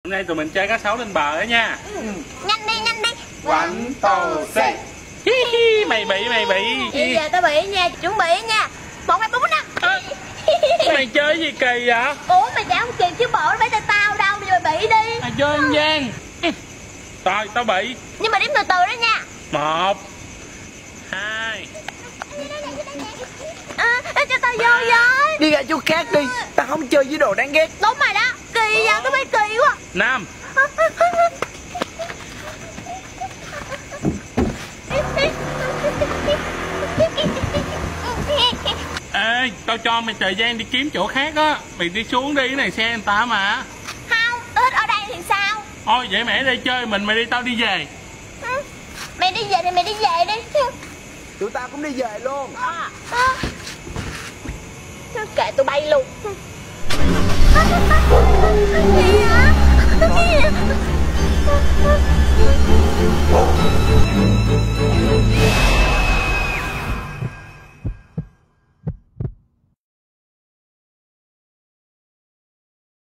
Hôm nay tụi mình chơi cá sấu lên bờ đó nha. Nhanh đi, nhanh đi. One, two, three. Mày bị. Bây giờ tao bị nha, chuẩn bị nha. 1, 2, 4, 5. Mày chơi gì kỳ vậy? Ủa mày chả không kịp chứ bộ nó phải tay tao đâu, bây giờ mày bị đi. Mày chơi ăn gian. Rồi tao bị. Nhưng mà đếm từ từ đó nha. 1 2. Cho tao vô với. Đi ra chỗ khác đi. Tao không chơi với đồ đáng ghét. Đúng rồi đó. Kỳ vậy, tao thấy kỳ quá. 5. Ê, tao cho mày thời gian đi kiếm chỗ khác á. Mày đi xuống đi, cái này xe người ta mà. Không, ít ở đây thì sao? Thôi vậy mày ở đây chơi mình, mày đi tao đi về. Mày đi về thì mày đi về đi. Tụi tao cũng đi về luôn. Kệ tụi bay luôn. Gì vậy?